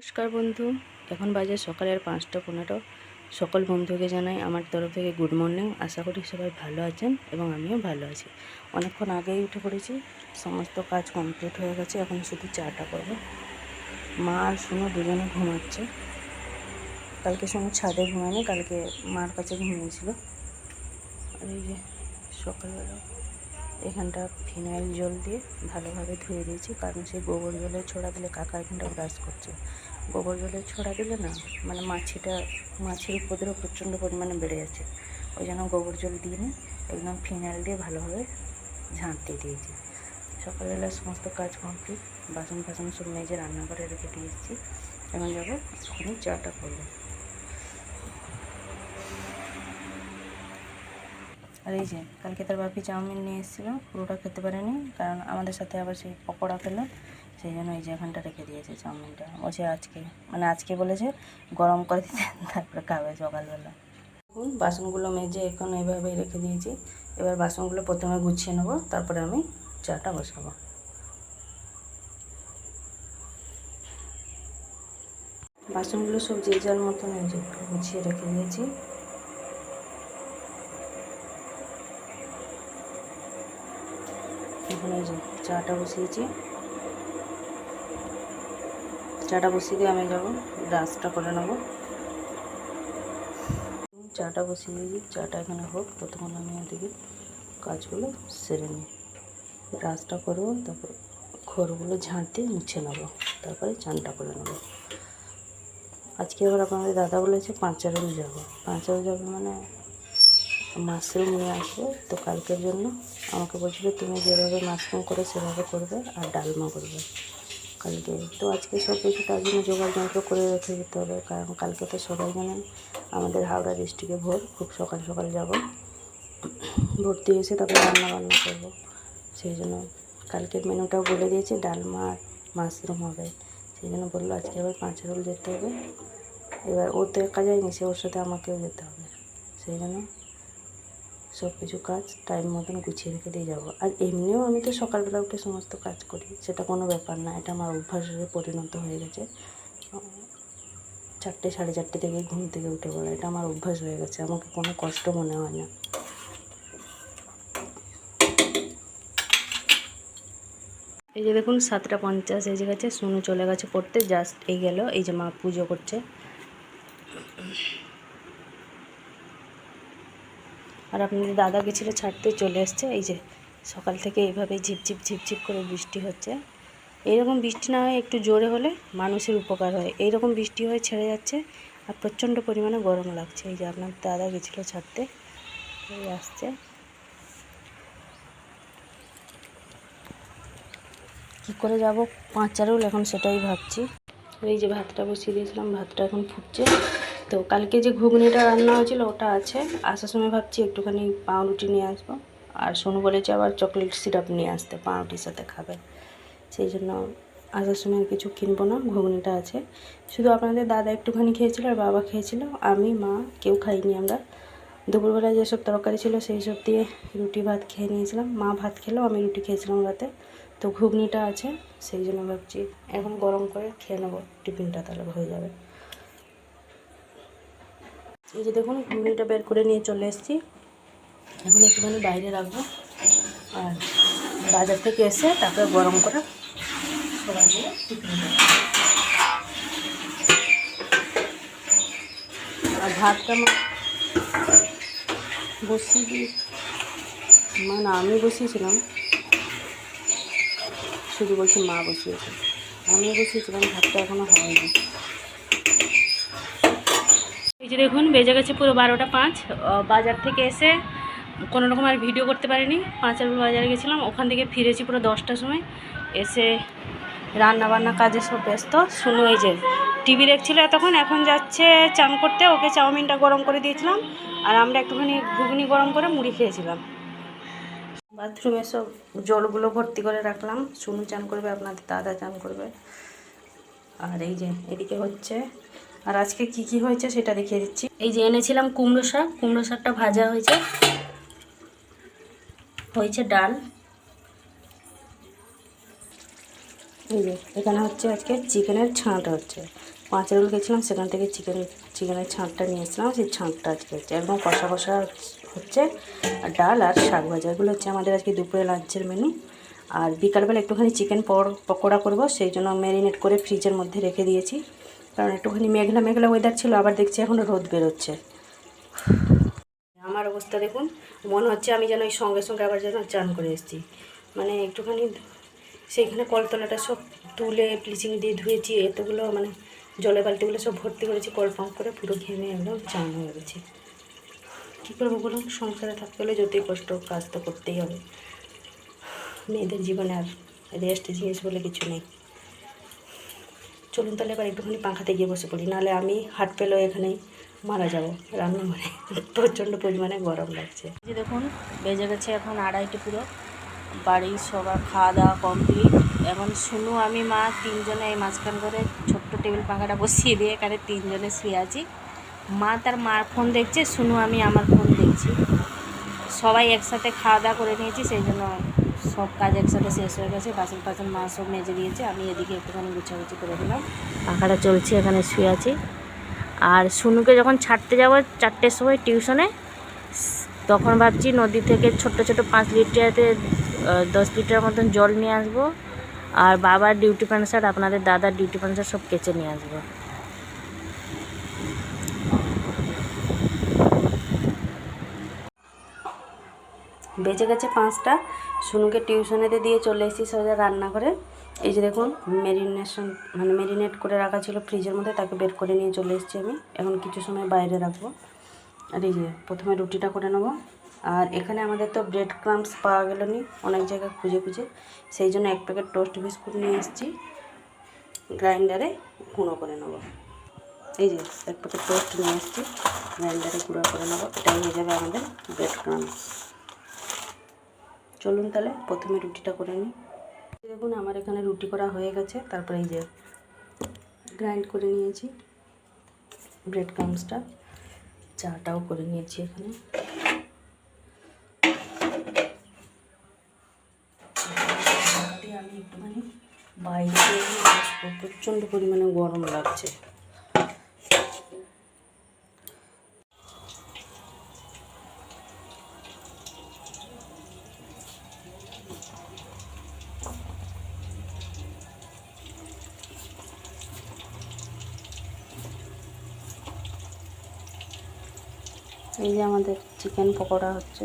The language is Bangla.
নমস্কার বন্ধু, এখন বাজে সকালের 5:15। সকল বন্ধুকে জানাই আমার তরফ থেকে গুড মর্নিং। আশা করি সবাই ভালো আছেন এবং আমিও ভালো আছি। অনেকক্ষণ আগেই উঠে পড়েছি, সমস্ত কাজ কমপ্লিট হয়ে গেছে। এখন শুধু চাটা করবো। মা আর শুনো দুজনে ঘুমাচ্ছে। কালকে শুনো ছাদে ঘুমায়নি, কালকে মার কাছে ঘুমিয়েছিল। আর এই যে সকালবেলা এখানটা ফিনাইল জল দিয়ে ভালোভাবে ধুয়ে দিয়েছি, কারণ সেই গোবর জলে ছড়া দিলে কাকা এখানটা ব্রাশ করছে। গোবর জলে ছড়া দিলে না মানে মাছির উপদ্রব প্রচণ্ড পরিমাণে বেড়ে যাচ্ছে। ওই জন্য গোবর জল দিয়ে নিই, একদম ফিনাইল দিয়ে ভালোভাবে ঝাঁট দিয়ে দিয়েছি। সকালবেলা সমস্ত কাজ কমপ্লিট, বাসন ফাসন সব মেজে রান্না করে রেখে দিয়ে এসেছি। এখন যাবো এক্ষুনি চাটা করবো। আর এই যে কালকে তার বাপি চাউমিন নিয়ে এসেছিলো, পুরোটা খেতে পারেনি, কারণ আমাদের সাথে আবার সেই পকোড়া খেলো। সেই জন্য এই যে এখানটা রেখে দিয়েছে চাউমিনটা। বলছে আজকে বলেছে গরম করে দিতে, তারপরে খাবে সকালবেলা। বাসনগুলো মেজে এখন এইভাবেই রেখে দিয়েছি। এবার বাসনগুলো প্রথমে গুছিয়ে নেবো, তারপরে আমি চাটা বসাবো। বাসনগুলো সব যে যার মতন এই যে গুছিয়ে রেখে দিয়েছি। এখন এই যে চাটা বসিয়েছি। চাটা বসিয়ে দিয়ে আমি যাবো ব্রাশটা করে নেবো। চাটা বসিয়ে দিয়েছি, চাটা এখানে হোক, ততক্ষণ আমি এদিকে কাজগুলো সেরে নিই। ব্রাশটা করবো, তারপর ঘরগুলো ঝাঁট দিয়ে মুছে নেবো, তারপরে চানটা করে নেবো। আজকে আবার আপনাদের দাদা বলেছে পাঁচারোল যাবো। পাঁচারোল যাবে মানে মাশরুম নিয়ে আসবে। তো কালকের জন্য আমাকে বলছিল তুমি যেভাবে মাশরুম করে সেভাবে করবে আর ডালমা করবে কালকে। তো আজকে সব কিছু তার জন্য জোগাড় যন্ত্র করে রেখে দিতে হবে, কারণ কালকে তো সবাই জানেন আমাদের হাওড়া ডিস্ট্রিক্টে ভোর, খুব সকাল সকাল যাব। ভোর দিয়ে এসে তারপরে রান্না করবো। সেই জন্য কালকের মেনুটাও বলে দিয়েছে, ডালমা আর মাশরুম হবে। সেই জন্য বললো আজকে আবার পাঁচারোল যেতে হবে। এবার ও তো একা যায়নি, সে ওর সাথে আমাকেও যেতে হবে। সেই জন্য সব কিছু কাজ টাইম মতন গুছিয়ে রেখে দিয়ে যাবো। আর এমনিও আমি তো সকালবেলা উঠে সমস্ত কাজ করি, সেটা কোনো ব্যাপার না, এটা আমার অভ্যাসে পরিণত হয়ে গেছে। 4টে 4:30 থেকে ঘুম থেকে উঠে পড়া, এটা আমার অভ্যাস হয়ে গেছে, আমাকে কোনো কষ্ট মনে হয় না। এই যে দেখুন 7:50 এসে গেছে, সোনু চলে গেছে পড়তে, জাস্ট এই গেল। এই যে মা পুজো করছে। আর আপনাদের দাদা গেছিলো ছাড়তে, চলে এসছে। এই যে সকাল থেকে এইভাবে ঝিপঝিপ ঝিপঝিপ করে বৃষ্টি হচ্ছে। এইরকম বৃষ্টি না হয় একটু জোরে হলে মানুষের উপকার হয়, এইরকম বৃষ্টি হয়ে ছেড়ে যাচ্ছে আর প্রচণ্ড পরিমাণে গরম লাগছে। এই যে আপনার দাদা গেছিলো ছাড়তে, এই আসছে। কী করে যাব পাঁচারোল, এখন সেটাই ভাবছি। এই যে ভাতটা বসিয়ে দিয়েছিলাম, ভাতটা এখন ফুটছে। তো কালকে যে ঘুগনিটা রান্না হয়েছিল ওটা আছে। আসার সময় ভাবছি একটুখানি পাউরুটি নিয়ে আসবো। আর সোনু বলেছে আবার চকলেট সিরাপ নিয়ে আসতে, পাউরুটির সাথে খাবে। সেই জন্য আসার সময় কিছু কিনবো না, ঘুগনিটা আছে। শুধু আপনাদের দাদা একটুখানি খেয়েছিল আর বাবা খেয়েছিল, আমি মা কেউ খাইনি আমরা। দুপুরবেলায় যেসব তরকারি ছিল সেই সব দিয়ে রুটি ভাত খেয়ে নিয়েছিলাম। মা ভাত খেলো, আমি রুটি খেয়েছিলাম রাতে। তো ঘুগনিটা আছে, সেই জন্য ভাবছি এখন গরম করে খেয়ে নেবো, টিফিনটা তাহলে হয়ে যাবে। এই যে দেখুন ঘুগনিটা বের করে নিয়ে চলে এসেছি। এখন একটুখানি বাইরে রাখবো, আর বাজার থেকে এসে তারপরে গরম করে সবাই মিলে টিফিন দেবো। আর ভাতটা বসিয়ে দিই, মানে আমি বসিয়েছিলাম, শুধু বলছি মা বসিয়েছে, আমিও বসিয়েছিলাম, ভাতটা এখনও হয়নি। এই যে দেখুন বেজে গেছে পুরো 12টা 5। বাজার থেকে এসে কোনো রকম আর ভিডিও করতে পারিনি। পাঁচারোল বাজারে গেছিলাম, ওখান থেকে ফিরেছি পুরো 10টার সময়। এসে রান্না বান্না কাজে সব ব্যস্ত। শুনো এই যে টিভি দেখছিল এতক্ষণ, এখন যাচ্ছে চান করতে। ওকে চাউমিনটা গরম করে দিয়েছিলাম, আর আমরা একটুখানি ঘুগনি গরম করে মুড়ি খেয়েছিলাম। বাথরুমে সব জলগুলো ভর্তি করে রাখলাম, শুনু চান করবে, আপনাদের দাদা চান করবে। আর এই যে এদিকে হচ্ছে। আর আজকে কি কি হয়েছে সেটা দেখিয়ে দিচ্ছি। এই যে এনেছিলাম কুমড়ো শাক, কুমড়ো শাকটা ভাজা হয়েছে ডাল, এই যে এখানে হচ্ছে আজকে চিকেনের ছাঁট হচ্ছে। 5 রোল গেছিলাম, সেখান থেকে চিকেনের ছাঁটটা নিয়ে এসেছিলাম, সেই ছাঁটটা আজকে হচ্ছে একদম কষা কষা হচ্ছে। আর ডাল আর শাক ভাজা, এগুলো হচ্ছে আমাদের আজকে দুপুরে লাঞ্চের মেনু। আর বিকালবেলা একটুখানি চিকেন পকোড়া করব, সেই জন্য ম্যারিনেট করে ফ্রিজের মধ্যে রেখে দিয়েছি, কারণ একটুখানি মেঘলা মেঘলা ওয়েদার ছিল। আবার দেখছি এখন রোদ বেরোচ্ছে। আমার অবস্থা দেখুন, মনে হচ্ছে আমি যেন এই সঙ্গে সঙ্গে আবার যেন চান করে এসেছি। মানে একটুখানি সেইখানে কলতলাটা সব তুলে ব্লিচিং দিয়ে ধুয়েছি, এতগুলো মানে জলের বালতিগুলো সব ভর্তি করেছি, কল পাম্প করে পুরো ঘেমে একদম চান হয়ে গেছি। কী করবো বলুন, সংসারে থাকতে হলে যতই কষ্ট কাজ তো করতেই হবে। মেয়েদের জীবনে আর রেস্ট জিনিস বলে কিছু নেই। চলুন তাহলে এবার একটুখানি পাখাতে গিয়ে বসে পড়ি, নাহলে আমি হাট পেলেও এখানেই মারা যাব রান্নাঘরে। প্রচণ্ড পরিমাণে গরম লাগছে। যে দেখুন বেজে গেছে এখন 2:30 পুরো। বাড়ির সবার খাওয়া দাওয়া কমপ্লিট। এখন শুনু আমি মা তিনজনে এই মাঝখান করে ছোট্ট টেবিল পাখাটা বসিয়ে দিয়ে এখানে তিনজনে শুয়ে আছি। মা তার মার ফোন দেখছে, শুনু আমি আমার ফোন দেখছি। সবাই একসাথে খাওয়া দাওয়া করে নিয়েছি, সেই জন্য সব কাজ একসাথে শেষ হয়ে গেছে। বাসন মা সব মেজে দিয়েছে, আমি এদিকে একটুখানি গুছাগুছি করে দিলাম। পাখাটা চলছে, এখানে শুয়ে আছি। আর শুনুকে যখন ছাড়তে যাব 4টের সময় টিউশনে, তখন ভাবছি নদী থেকে ছোট ছোট 5 লিটারে 10 লিটার মতন জল নিয়ে আসবো। আর বাবার ডিউটি প্যান্ট শার্ট, আপনাদের দাদার ডিউটি প্যান্ট শার্ট সব কেচে নিয়ে আসবো। বেজে গেছে 5টা। শুনুকে টিউশনেতে দিয়ে চলে এসেছি সোজা রান্নাঘরে। এই যে দেখুন ম্যারিনেট করে রাখা ছিল ফ্রিজের মধ্যে, তাকে বের করে নিয়ে চলে এসেছি আমি। এখন কিছু সময় বাইরে রাখবো। আর এই যে প্রথমে রুটিটা করে নেবো। আর এখানে আমাদের তো ব্রেড ক্রাম্পস পাওয়া গেল নি অনেক জায়গায় খুঁজে খুঁজে, সেই জন্য 1 প্যাকেট টোস্ট বিস্কুট নিয়ে এসেছি, গ্রাইন্ডারে গুঁড়ো করে নেবো। এই যে 1 প্যাকেট টোস্ট নিয়ে এসেছি, গ্রাইন্ডারে গুঁড়ো করে নেবো। এটাই হয়ে যাবে আমাদের ব্রেড ক্রাম্পস। চলুন তাহলে প্রথমে রুটিটা করে নিই। দেখুন আমার এখানে রুটি করা হয়ে গেছে। তারপরে এই যে গ্রাইন্ড করে নিয়েছি ব্রেড ক্রাম্পসটা, চাটাও করে নিয়েছি এখানে। আমি একটুখানি বাইরে বসবো, প্রচণ্ড পরিমাণে গরম লাগছে। এই যে আমাদের চিকেন পকোড়া হচ্ছে।